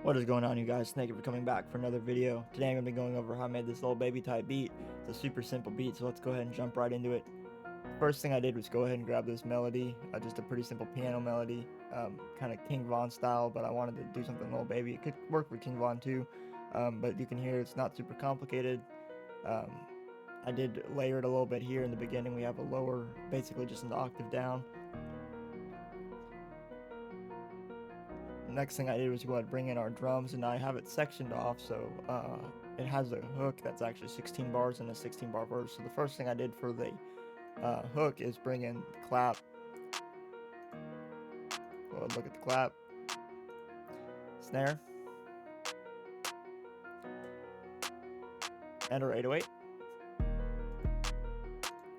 What is going on, you guys? Thank you for coming back for another video. Today I'm going to be going over how I made this little baby type beat. It's a super simple beat, so let's go ahead and jump right into it. First thing I did was go ahead and grab this melody, just a pretty simple piano melody, kind of King Von style, but I wanted to do something little baby. It could work with King Von too, but you can hear it's not super complicated. I did layer it a little bit here in the beginning. We have a lower, basically just an octave down. Next thing I did was go ahead and bring in our drums, and I have it sectioned off, so it has a hook that's actually 16 bars and a 16 bar verse. So the first thing I did for the hook is bring in the clap. Go ahead and look at the clap, snare, and our 808.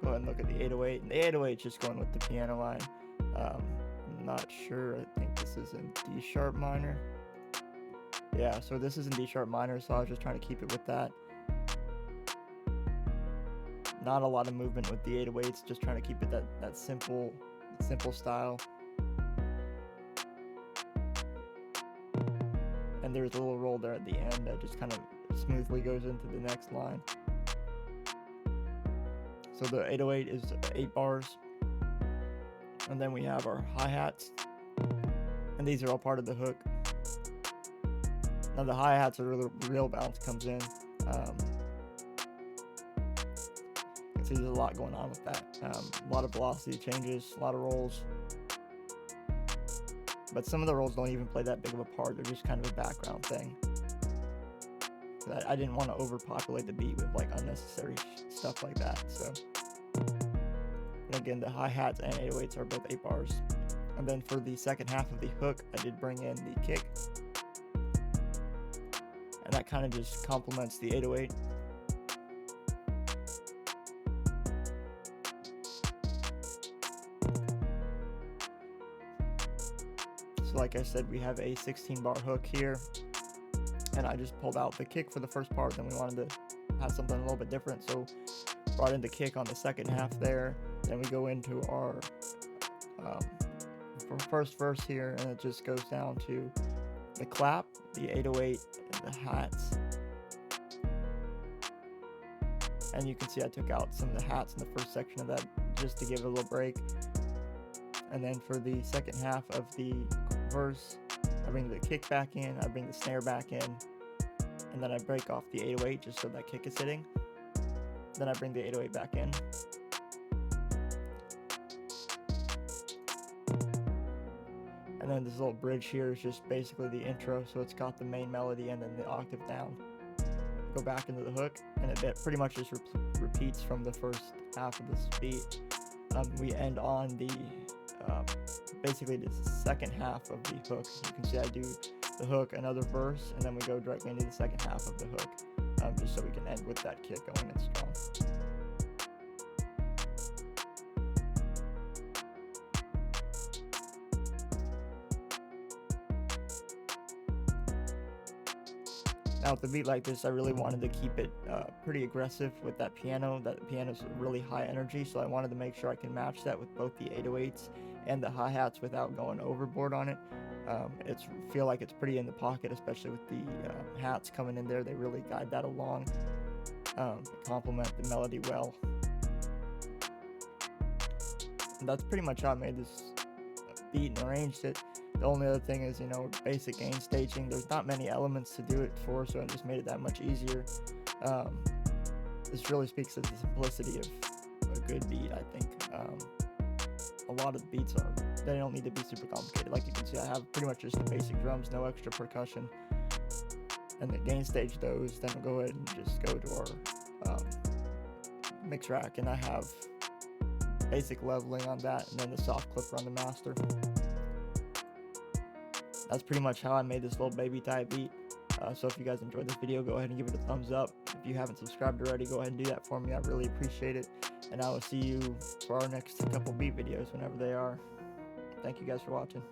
Go ahead and look at the 808, and the 808 is just going with the piano line. I'm not sure, I think this is in D sharp minor. Yeah, so this is in D sharp minor, so I was just trying to keep it with that. Not a lot of movement with the 808s, just trying to keep it that simple style. And there's a little roll there at the end that just kind of smoothly goes into the next line. So the 808 is 8 bars. And then we have our hi-hats. And these are all part of the hook. Now the hi-hats are where the real bounce comes in. So there's a lot going on with that. A lot of velocity changes, a lot of rolls. But some of the rolls don't even play that big of a part. They're just kind of a background thing. I didn't want to overpopulate the beat with like unnecessary stuff like that. So, and again, the hi-hats and 808s are both 8 bars. And then for the second half of the hook, I did bring in the kick. And that kind of just complements the 808. So like I said, we have a 16 bar hook here, and I just pulled out the kick for the first part. Then we wanted to have something a little bit different, so brought in the kick on the second half there. Then we go into our first verse here, and it just goes down to the clap, the 808, and the hats. And you can see I took out some of the hats in the first section of that just to give it a little break. And then for the second half of the verse, I bring the kick back in, I bring the snare back in, and then I break off the 808 just so that kick is hitting. Then I bring the 808 back in. And then this little bridge here is just basically the intro, so it's got the main melody and then the octave down. Go back into the hook, and it pretty much just repeats from the first half of this beat. We end on the basically the second half of the hook. You can see I do the hook, another verse, and then we go directly into the second half of the hook, just so we can end with that kick going in strong. Now with a beat like this, I really wanted to keep it pretty aggressive with that piano. That piano's really high energy, so I wanted to make sure I can match that with both the 808s and the hi-hats without going overboard on it. It's feel like it's pretty in the pocket, especially with the hats coming in there. They really guide that along, complement the melody well. And that's pretty much how I made this beat and arranged it. The only other thing is, basic gain staging. There's not many elements to do it for, so it just made it that much easier. This really speaks to the simplicity of a good beat, I think. A lot of the beats they don't need to be super complicated. Like you can see, I have pretty much just the basic drums, no extra percussion. And the gain stage those, then we'll go ahead and just go to our mix rack, and I have basic leveling on that, and then the soft clipper on the master. That's pretty much how I made this little baby type beat. So if you guys enjoyed this video, go ahead and give it a thumbs up. If you haven't subscribed already, go ahead and do that for me. I really appreciate it. And I will see you for our next couple beat videos whenever they are. Thank you guys for watching.